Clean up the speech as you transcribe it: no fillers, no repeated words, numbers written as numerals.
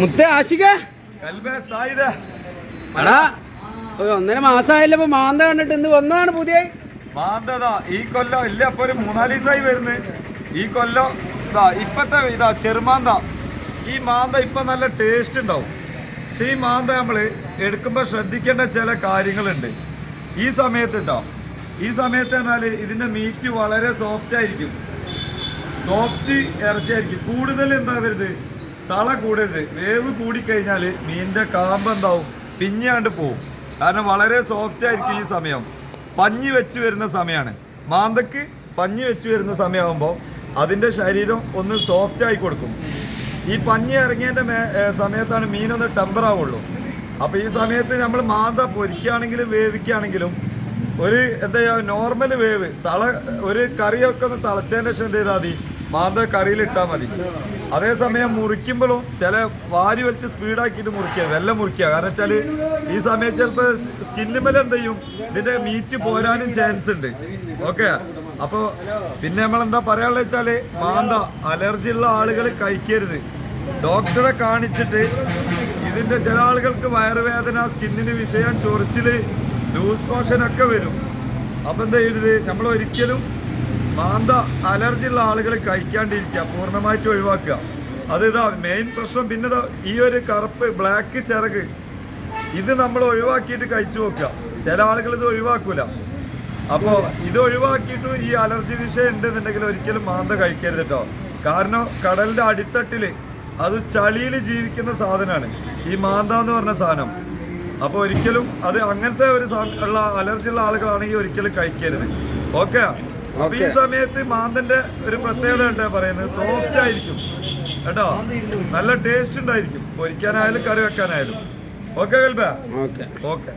മുത്തേ ആശിക എടാ 1.5 മാസമായില്ല. ഇപ്പൊ മാന്ത കണ്ടിട്ട് ഇന്ന് വന്നതാണ് പുതിയ മാന്തതാ. ഈ കൊല്ലം ഇല്ല, അപ്പൊ ഒരു 3-4 ദിവസമായി വരുന്നത്. ഈ കൊല്ലം ഇപ്പത്തെ ചെറുമാന്ത. ഈ മാന്ത ഇപ്പൊ നല്ല ടേസ്റ്റ് ഉണ്ടാവും. പക്ഷെ ഈ മാന്ത നമ്മള് എടുക്കുമ്പോ ശ്രദ്ധിക്കേണ്ട ചില കാര്യങ്ങളുണ്ട്. ഈ സമയത്ത് ഉണ്ടാവും. ഈ സമയത്ത് പറഞ്ഞാല് ഇതിന്റെ മീറ്റ് വളരെ സോഫ്റ്റ് ആയിരിക്കും. സോഫ്റ്റ് ഇറച്ചിയായിരിക്കും. കൂടുതൽ എന്താ വരുന്നത്, തള കൂടരുത്. വേവ് കൂടിക്കഴിഞ്ഞാൽ മീനിന്റെ കാമ്പ് എന്താവും, പിഞ്ഞാണ്ട് പോവും. കാരണം വളരെ സോഫ്റ്റ് ആയിരിക്കും. ഈ സമയം പഞ്ഞി വെച്ച് വരുന്ന സമയമാണ്. മാന്തക്ക് പഞ്ഞി വെച്ച് വരുന്ന സമയമാകുമ്പോൾ അതിൻ്റെ ശരീരം ഒന്ന് സോഫ്റ്റ് ആയി കൊടുക്കും. ഈ പഞ്ഞി ഇറങ്ങിയതിൻ്റെ സമയത്താണ് മീനൊന്ന് ടെമ്പർ ആവുള്ളൂ. അപ്പോൾ ഈ സമയത്ത് നമ്മൾ മാന്ത പൊരിക്കുകയാണെങ്കിലും വേവിക്കുകയാണെങ്കിലും ഒരു എന്താ നോർമൽ വേവ്, ഒരു കറിയൊക്കെ ഒന്ന് തിളച്ചതിന് ശേഷം എന്ത് ചെയ്താൽ മതി, മാന്ത കറിയിലിട്ടാൽ മതി. അതേസമയം മുറിക്കുമ്പോഴും ചില വാരി വലിച്ച് സ്പീഡാക്കിയിട്ട് മുറിക്കുക, വെല്ലം മുറിക്കുക. കാരണം വെച്ചാൽ ഈ സമയത്ത് ചിലപ്പോൾ സ്കിന്നിന്മേൽ എന്ത് ചെയ്യും, ഇതിൻ്റെ മീറ്റ് പോരാനും ചാൻസ് ഉണ്ട്. ഓക്കെ. അപ്പോൾ പിന്നെ നമ്മളെന്താ പറയാനുള്ളത് വെച്ചാൽ, മാന്ത അലർജി ഉള്ള ആളുകൾ കഴിക്കരുത്. ഡോക്ടറെ കാണിച്ചിട്ട് ഇതിൻ്റെ ചില ആളുകൾക്ക് വയറുവേദന, സ്കിന്നിന് വിഷയം, ചൊറിച്ചിൽ, ലൂസ് മോഷനൊക്കെ വരും. അപ്പം എന്താ ചെയ്യരുത്, നമ്മൾ ഒരിക്കലും മാന്ത അലർജി ഉള്ള ആളുകൾ കഴിക്കാണ്ടിരിക്കുക, പൂർണ്ണമായിട്ട് ഒഴിവാക്കുക. ഇതാ മെയിൻ പ്രശ്നം. പിന്നെ ഈ ഒരു കറുപ്പ് ബ്ലാക്ക് ചിറക്, ഇത് നമ്മൾ ഒഴിവാക്കിയിട്ട് കഴിച്ചു നോക്കുക. ചില ആളുകൾ ഇത് ഒഴിവാക്കൂല. അപ്പോൾ ഇത് ഒഴിവാക്കിയിട്ട് ഈ അലർജി വിഷയം ഉണ്ടെന്നുണ്ടെങ്കിൽ ഒരിക്കലും മാന്ത കഴിക്കരുത് കേട്ടോ. കാരണം കടലിൻ്റെ അടിത്തട്ടിൽ അത് ചളിയിൽ ജീവിക്കുന്ന സാധനമാണ് ഈ മാന്ത എന്ന് പറഞ്ഞ സാധനം. അപ്പോൾ ഒരിക്കലും അത് അങ്ങനത്തെ ഒരു ഉള്ള അലർജി ഉള്ള ആളുകളാണെങ്കിൽ ഒരിക്കലും കഴിക്കരുത്. ഓക്കെ. അപ്പൊ ഈ സമയത്ത് മാന്തന്റെ ഒരു പ്രത്യേകത ഉണ്ട് പറയുന്നത്, സോഫ്റ്റ് ആയിരിക്കും കേട്ടോ, നല്ല ടേസ്റ്റ് ഉണ്ടായിരിക്കും, പൊരിക്കാനായാലും കറി വെക്കാനായാലും. ഓക്കെ കൽബ. ഓക്കെ.